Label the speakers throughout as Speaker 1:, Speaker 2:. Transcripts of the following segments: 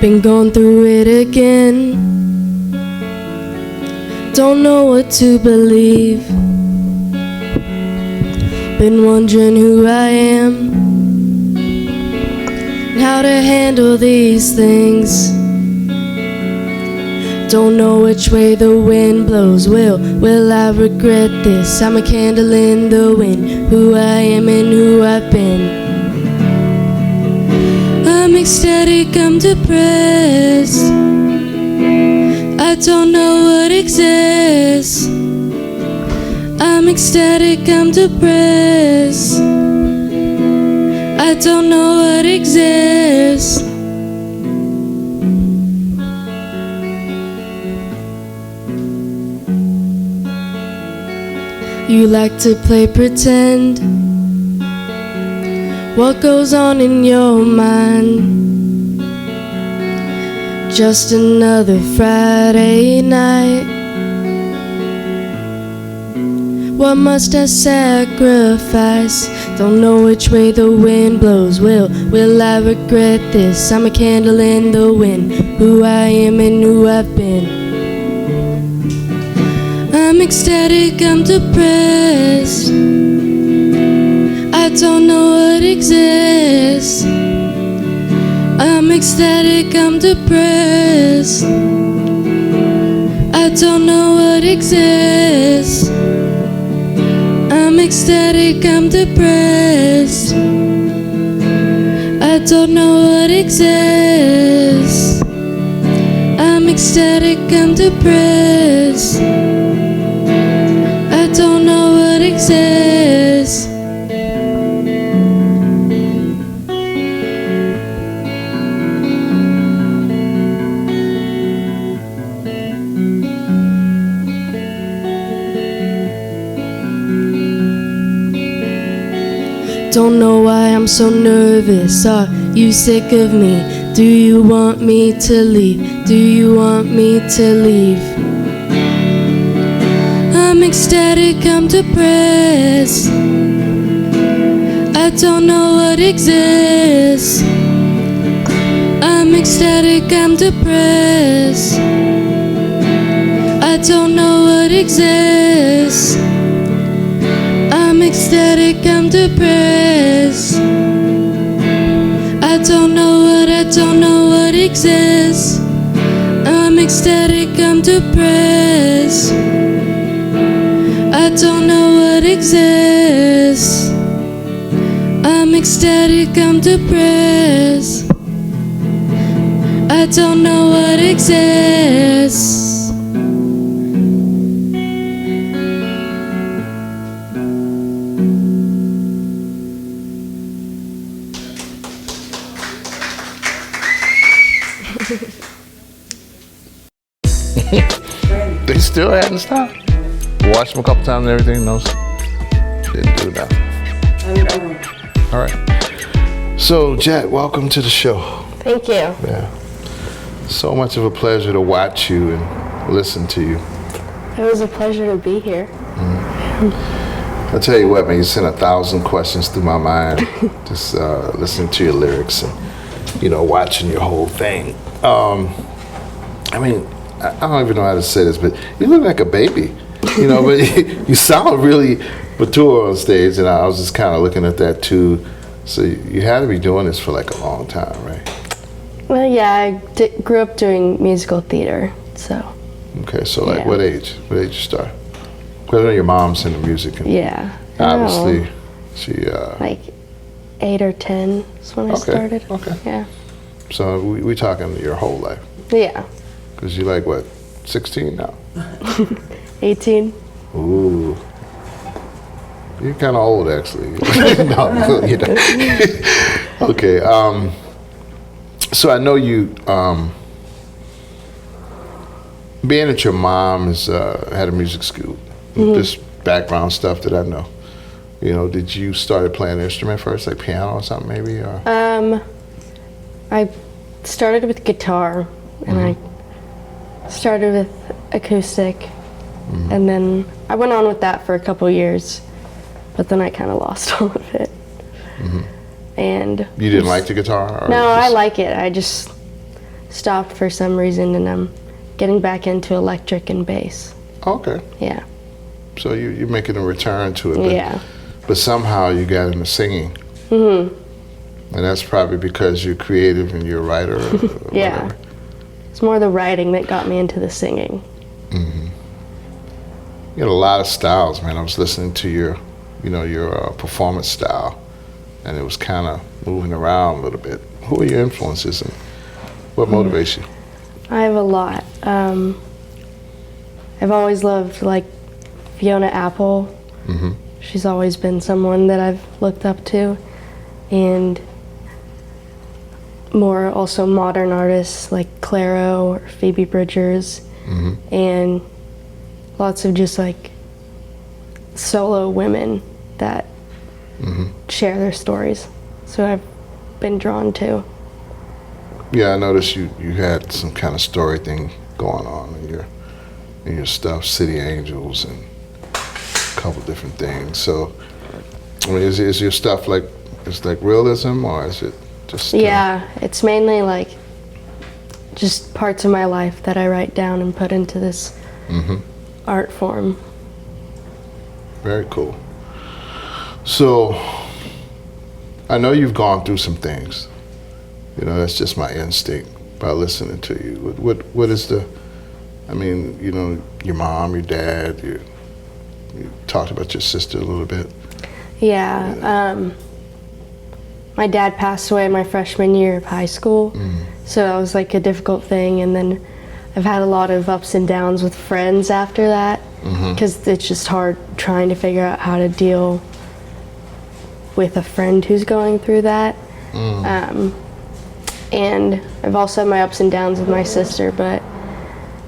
Speaker 1: Been going through it again. Don't know what to believe. Been wondering who I am and how to handle these things. Don't know which way the wind blows. Will I regret this? I'm a candle in the wind, who I am and who I've been. I'm ecstatic, I'm depressed. I don't know what exists. I'm ecstatic, I'm depressed. I don't know what exists. You like to play pretend. What goes on in your mind? Just another Friday night. What must I sacrifice? Don't know which way the wind blows. Will I regret this? I'm a candle in the wind, who I am and who I've been. I'm ecstatic, I'm depressed. I don't know what exists. I'm ecstatic, I'm depressed. I don't know what exists. I'm ecstatic, I'm depressed. I don't know what exists. I'm ecstatic, I'm depressed. I don't know what exists. Don't know why I'm so nervous. Are you sick of me? Do you want me to leave? Do you want me to leave? I'm ecstatic, I'm depressed. I don't know what exists. I'm ecstatic, I'm depressed. I don't know what exists. I'm ecstatic, I'm depressed. I don't know what exists. I'm ecstatic, I'm depressed. I don't know what exists. I'm ecstatic, I'm depressed. I don't know what exists.
Speaker 2: They still hadn't stopped. Watched them a couple times and everything. No, didn't do that. All right. So, Jett, welcome to the show.
Speaker 1: Thank you.
Speaker 2: Yeah. So much of a pleasure to watch you and listen to you.
Speaker 1: It was a pleasure to be here.
Speaker 2: Mm-hmm. I'll tell you what, man, you sent 1,000 questions through my mind just listening to your lyrics and, watching your whole thing. I mean, I don't even know how to say this, but you look like a baby, but you sound really mature on stage, and I was just kind of looking at that too. So you had to be doing this for like a long time, right?
Speaker 1: Well, yeah, I grew up doing musical theater, so.
Speaker 2: Okay, so like what age? What age you start? Because I know your mom's into music. And
Speaker 1: yeah.
Speaker 2: Obviously, she.
Speaker 1: Like 8 or 10 is when I started.
Speaker 2: Okay.
Speaker 1: Yeah.
Speaker 2: So we talking your whole life.
Speaker 1: Yeah.
Speaker 2: Because you're like, what, 16 now?
Speaker 1: 18.
Speaker 2: Ooh. You're kind of old, actually. No, Okay. So I know you, being that your mom has had a music school, this background stuff that I know, did you start playing an instrument first, like piano or something maybe? Or?
Speaker 1: I started with guitar, and I started with acoustic, and then I went on with that for a couple years, but then I kind of lost all of it. And
Speaker 2: you didn't like the guitar? Or
Speaker 1: no, I like it. I just stopped for some reason, and I'm getting back into electric and bass.
Speaker 2: Okay.
Speaker 1: Yeah.
Speaker 2: So you're making a return to it. But,
Speaker 1: Yeah.
Speaker 2: But somehow you got into singing. Mm-hmm. And that's probably because you're creative and you're a writer. Or
Speaker 1: Yeah.
Speaker 2: whatever.
Speaker 1: It's more the writing that got me into the singing.
Speaker 2: You got a lot of styles, man. I was listening to your performance style, and it was kind of moving around a little bit. Who are your influences and what motivates you?
Speaker 1: I have a lot. I've always loved like Fiona Apple.
Speaker 2: Mm-hmm.
Speaker 1: She's always been someone that I've looked up to, and more also modern artists like Clairo or Phoebe Bridgers, and lots of just like solo women that share their stories. So I've been drawn to.
Speaker 2: Yeah, I noticed you had some kind of story thing going on in your stuff, City Angels and a couple different things. So, I mean, is your stuff like realism, or is it just?
Speaker 1: Yeah, it's mainly like just parts of my life that I write down and put into this art form.
Speaker 2: Very cool. So, I know you've gone through some things. You know, that's just my instinct by listening to you. What is the? I mean, you know, your mom, your dad. You talked about your sister a little bit.
Speaker 1: Yeah. My dad passed away my freshman year of high school, so that was like a difficult thing. And then I've had a lot of ups and downs with friends after that, because it's just hard trying to figure out how to deal with a friend who's going through that. And I've also had my ups and downs with my sister, but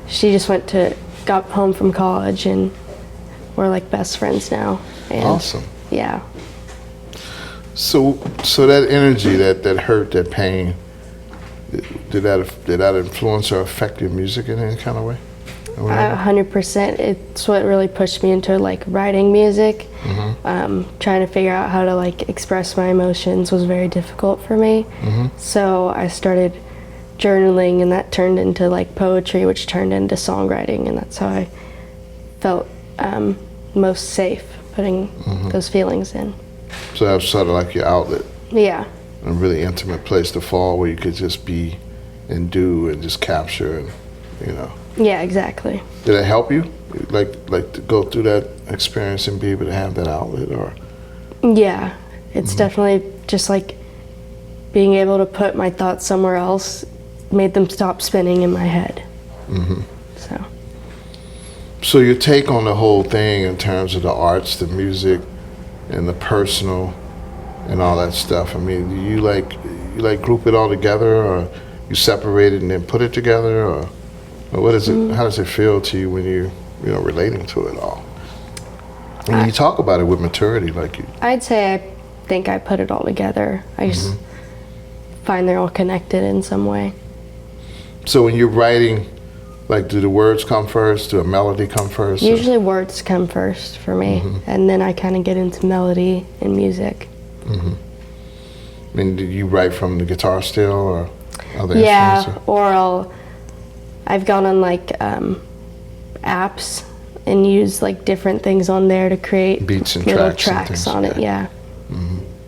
Speaker 1: she just got home from college, and we're like best friends now. And
Speaker 2: Awesome.
Speaker 1: Yeah.
Speaker 2: So that energy, that hurt, that pain, did that influence or affect your music in any kind of way?
Speaker 1: 100%. It's what really pushed me into like writing music. Trying to figure out how to like express my emotions was very difficult for me. So I started journaling, and that turned into like poetry, which turned into songwriting, and that's how I felt most safe putting those feelings in.
Speaker 2: So that was sort of like your outlet.
Speaker 1: Yeah.
Speaker 2: A really intimate place to fall where you could just be and do and just capture, and you know.
Speaker 1: Yeah, exactly.
Speaker 2: Did it help you, like to go through that experience and be able to have that outlet, or?
Speaker 1: Yeah, it's definitely just like being able to put my thoughts somewhere else made them stop spinning in my head.
Speaker 2: So your take on the whole thing in terms of the arts, the music, and the personal, and all that stuff. I mean, do you like group it all together, or you separate it and then put it together, or what is it? How does it feel to you when you relating to it all? And you talk about it with maturity, like you.
Speaker 1: I'd say I think I put it all together. I just find they're all connected in some way.
Speaker 2: So when you're writing, like, do the words come first? Do a melody come first?
Speaker 1: Usually words come first for me, and then I kind of get into melody and music.
Speaker 2: I mean, do you write from the guitar still, or other instruments?
Speaker 1: Yeah, or I've gone on like apps and used like different things on there to create
Speaker 2: Beats and
Speaker 1: little
Speaker 2: tracks and
Speaker 1: on
Speaker 2: things,
Speaker 1: it. Yeah.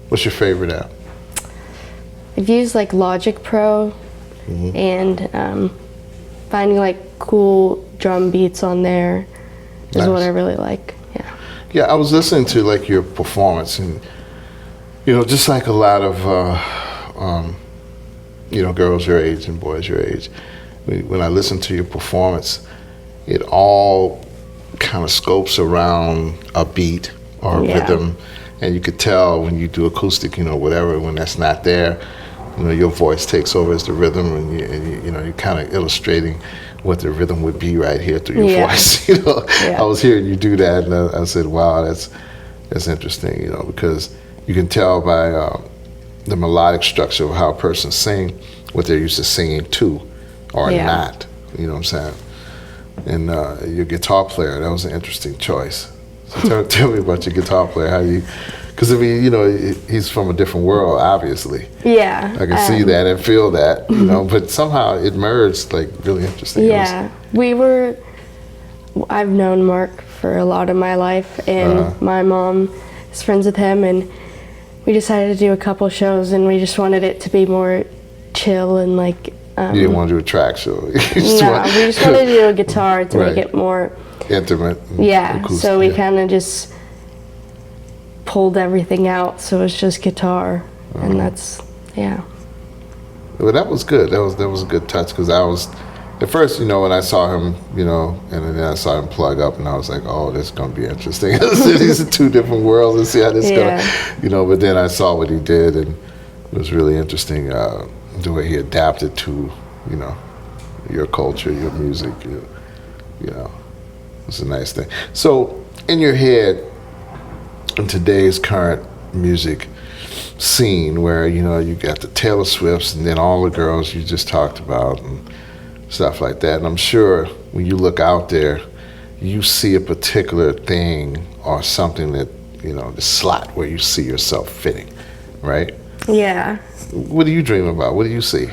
Speaker 2: What's your favorite app?
Speaker 1: I've used like Logic Pro, and finding like cool drum beats on there is
Speaker 2: Nice.
Speaker 1: what I really like. Yeah.
Speaker 2: Yeah, I was listening to like your performance, and just like a lot of girls your age and boys your age, when I listen to your performance, it all kind of scopes around a beat or a rhythm, and you could tell when you do acoustic, whatever, when that's not there, your voice takes over as the rhythm, and you're kind of illustrating what the rhythm would be right here through your voice. I was hearing you do that, and I said, wow, that's interesting, because you can tell by the melodic structure of how a person sing what they're used to singing to or not. You know what I'm saying? And your guitar player, that was an interesting choice. So tell me about your guitar player, how you Because I mean, he's from a different world, obviously.
Speaker 1: Yeah.
Speaker 2: I can see that and feel that, but somehow it merged like really interesting.
Speaker 1: Yeah. I've known Mark for a lot of my life, and my mom is friends with him, and we decided to do a couple shows, and we just wanted it to be more chill and like.
Speaker 2: You didn't want to do a track show.
Speaker 1: We just wanted to do a guitar to make it more
Speaker 2: intimate.
Speaker 1: Yeah,
Speaker 2: acoustic,
Speaker 1: so we kind of just pulled everything out, so it's just guitar, and that's
Speaker 2: Well, that was good. That was a good touch, because I was at first, when I saw him, and then I saw him plug up, and I was like, oh, this is gonna be interesting. These are two different worlds. Let's see how this gonna, But then I saw what he did, and it was really interesting the way he adapted to, your culture, your music. It's a nice thing. So, in your head, in today's current music scene, where you got the Taylor Swifts and then all the girls you just talked about and stuff like that, and I'm sure when you look out there, you see a particular thing or something that the slot where you see yourself fitting, right?
Speaker 1: Yeah.
Speaker 2: What do you dream about? What do you see?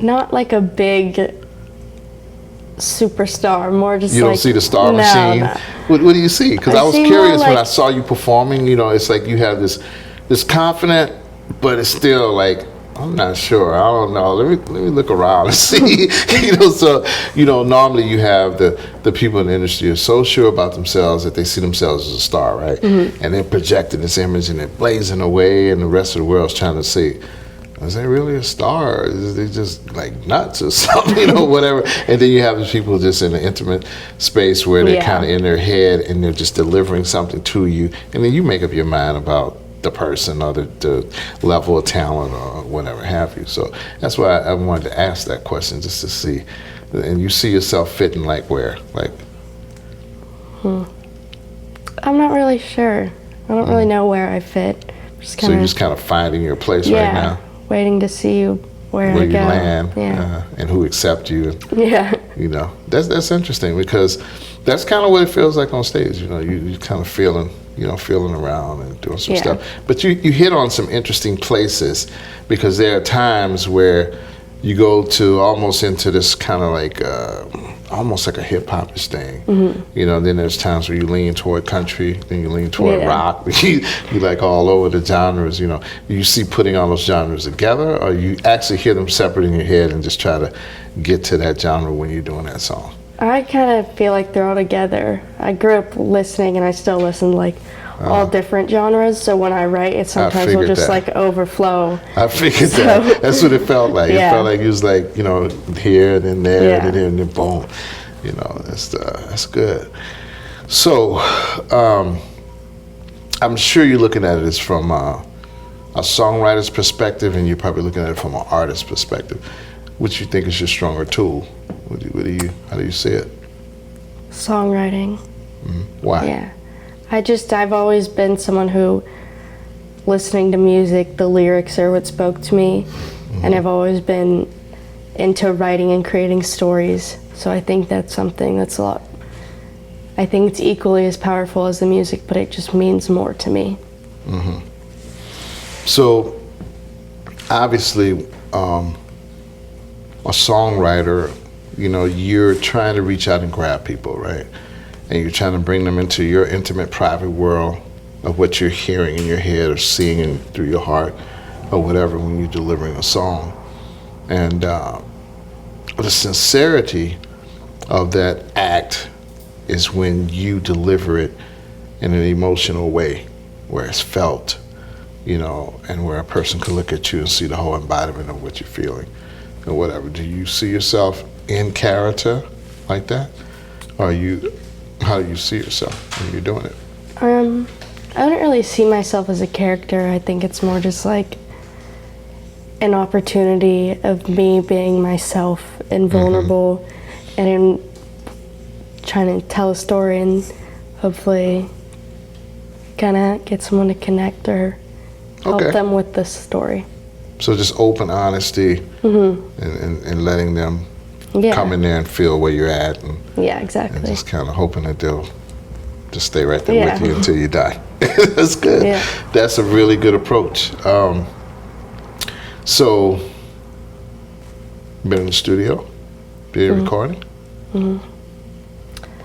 Speaker 1: Not like a big superstar, more just
Speaker 2: you don't see the star machine.
Speaker 1: No.
Speaker 2: What do you see? Because I was
Speaker 1: see
Speaker 2: curious
Speaker 1: more
Speaker 2: when I saw you performing. It's like you have this confident, but it's still like, I'm not sure. I don't know. Let me look around and see. So normally you have the people in the industry are so sure about themselves that they see themselves as a star, right? Mm-hmm. And they're projecting this image and they're blazing away, and the rest of the world's trying to see, is they really a star? Is they just like nuts or something, whatever? And then you have these people just in an intimate space where they're kind of in their head and they're just delivering something to you, and then you make up your mind about the person or the level of talent or whatever have you. So that's why I wanted to ask that question, just to see. And you see yourself fitting like where? Like,
Speaker 1: I'm not really sure. I don't really know where I fit.
Speaker 2: So you're just kind of finding your place right now?
Speaker 1: Waiting to see where I
Speaker 2: you
Speaker 1: go.
Speaker 2: Land, and who accept you. That's interesting, because that's kind of what it feels like on stage. You kind of feeling around and doing some stuff. But you hit on some interesting places, because there are times where you go to almost into this kind of like almost like a hip-hop-ish thing. Mm-hmm. Then there's times where you lean toward country, then you lean toward rock. You like all over the genres. You see putting all those genres together, or you actually hear them separate in your head and just try to get to that genre when you're doing that song?
Speaker 1: I kind of feel like they're all together. I grew up listening, and I still listen like all different genres. So when I write, it sometimes will just like overflow.
Speaker 2: I figured that. That's what it felt like. It felt like it was like here and then there and then boom. That's good. So I'm sure you're looking at it as from a songwriter's perspective, and you're probably looking at it from an artist's perspective. What you think is your stronger tool? How do you see it?
Speaker 1: Songwriting.
Speaker 2: Mm-hmm. Why?
Speaker 1: Yeah. I've always been someone who, listening to music, the lyrics are what spoke to me. Mm-hmm. And I've always been into writing and creating stories. So I think that's something that's I think it's equally as powerful as the music, but it just means more to me.
Speaker 2: Mm-hmm. So, obviously, a songwriter, you're trying to reach out and grab people, right? And you're trying to bring them into your intimate, private world of what you're hearing in your head or seeing through your heart or whatever when you're delivering a song. And the sincerity of that act is when you deliver it in an emotional way, where it's felt, and where a person can look at you and see the whole embodiment of what you're feeling or whatever. Do you see yourself in character like that? Or how do you see yourself when you're doing it?
Speaker 1: I don't really see myself as a character. I think it's more just like an opportunity of me being myself and vulnerable, and in trying to tell a story and hopefully kind of get someone to connect or help them with the story.
Speaker 2: So just open honesty and letting them
Speaker 1: Yeah.
Speaker 2: come in there and feel where you're at, and
Speaker 1: Yeah, exactly.
Speaker 2: just kind of hoping that they'll just stay right there
Speaker 1: Yeah.
Speaker 2: with you until you die. That's good.
Speaker 1: Yeah.
Speaker 2: That's a really good approach. So, been in the studio, been recording?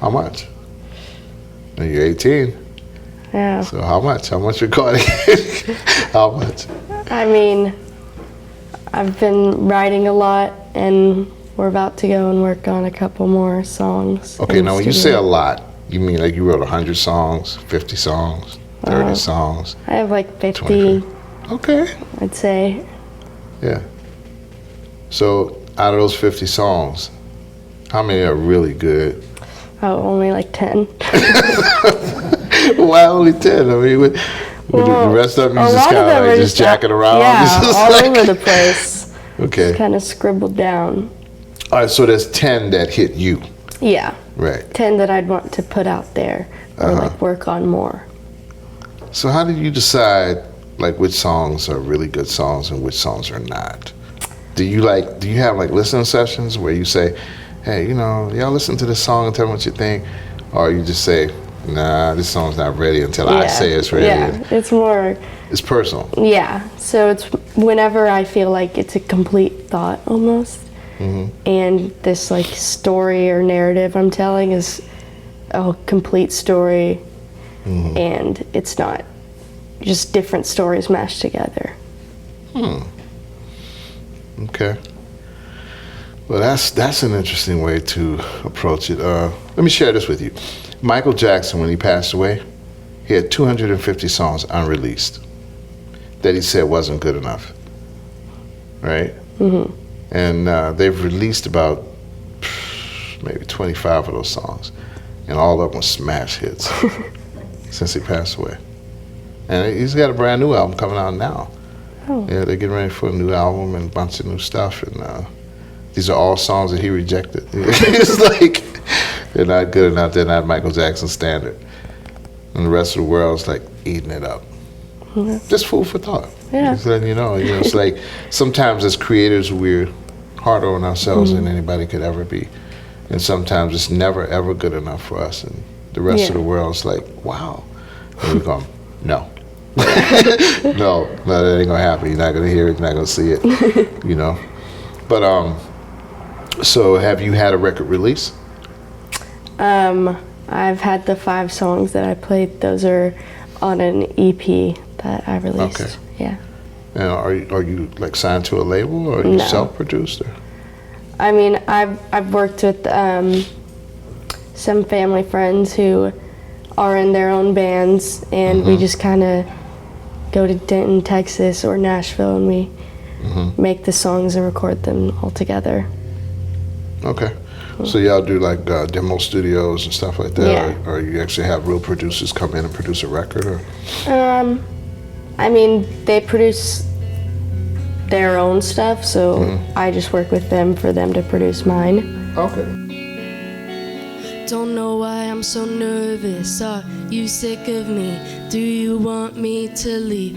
Speaker 2: How much? And you're 18.
Speaker 1: Yeah.
Speaker 2: So how much? How much recording? How much?
Speaker 1: I mean, I've been writing a lot, and we're about to go and work on a couple more songs.
Speaker 2: Okay,
Speaker 1: in the
Speaker 2: now when you say
Speaker 1: studio.
Speaker 2: a lot, you mean like you wrote 100 songs, 50 songs, 30 songs?
Speaker 1: I have like 50,
Speaker 2: 25. Okay.
Speaker 1: I'd say.
Speaker 2: Yeah. So out of those 50 songs, how many are really good?
Speaker 1: Oh, only like 10.
Speaker 2: Why only 10? I mean, with the rest of them, you just kind of like just jacking around?
Speaker 1: Yeah,
Speaker 2: Just
Speaker 1: all
Speaker 2: like-
Speaker 1: over the place.
Speaker 2: Okay.
Speaker 1: Just kind of scribbled down.
Speaker 2: All right, so there's 10 that hit you.
Speaker 1: Yeah,
Speaker 2: Right.
Speaker 1: 10 that I'd want to put out there or like work on more.
Speaker 2: So how did you decide like which songs are really good songs and which songs are not? Do you have like listening sessions where you say, hey, y'all listen to this song and tell me what you think? Or you just say, nah, this song's not ready until I say it's ready?
Speaker 1: Yeah, it's more,
Speaker 2: It's personal.
Speaker 1: yeah. So it's whenever I feel like it's a complete thought almost. And this like story or narrative I'm telling is a complete story, and it's not just different stories mashed together.
Speaker 2: Okay. Well, that's an interesting way to approach it. Let me share this with you. Michael Jackson, when he passed away, he had 250 songs unreleased that he said wasn't good enough. Right? And they've released about maybe 25 of those songs, and all of them were smash hits since he passed away. And he's got a brand new album coming out now.
Speaker 1: Oh.
Speaker 2: Yeah, they're getting ready for a new album and a bunch of new stuff, and these are all songs that he rejected. It's like they're not good enough. They're not Michael Jackson standard, and the rest of the world's like eating it up. Just food for thought.
Speaker 1: Yeah.
Speaker 2: Just letting you know. It's like sometimes as creators we're harder on ourselves than anybody could ever be, and sometimes it's never ever good enough for us, and the rest of the world's like, wow, and we go, no. no, that ain't gonna happen. You're not gonna hear it. You're not gonna see it. But so have you had a record release?
Speaker 1: I've had the 5 songs that I played. Those are on an EP that I released.
Speaker 2: Okay.
Speaker 1: Yeah.
Speaker 2: And are you like signed to a label, or are you
Speaker 1: No.
Speaker 2: self-produced? Or?
Speaker 1: I mean, I've worked with some family friends who are in their own bands, and we just kind of go to Denton, Texas, or Nashville, and we make the songs and record them all together.
Speaker 2: Okay. So y'all do like demo studios and stuff like that,
Speaker 1: Yeah.
Speaker 2: or you actually have real producers come in and produce a record, or?
Speaker 1: I mean, they produce their own stuff, so I just work with them for them to produce mine.
Speaker 2: Okay.
Speaker 3: Don't know why I'm so nervous. Are you sick of me? Do you want me to leave?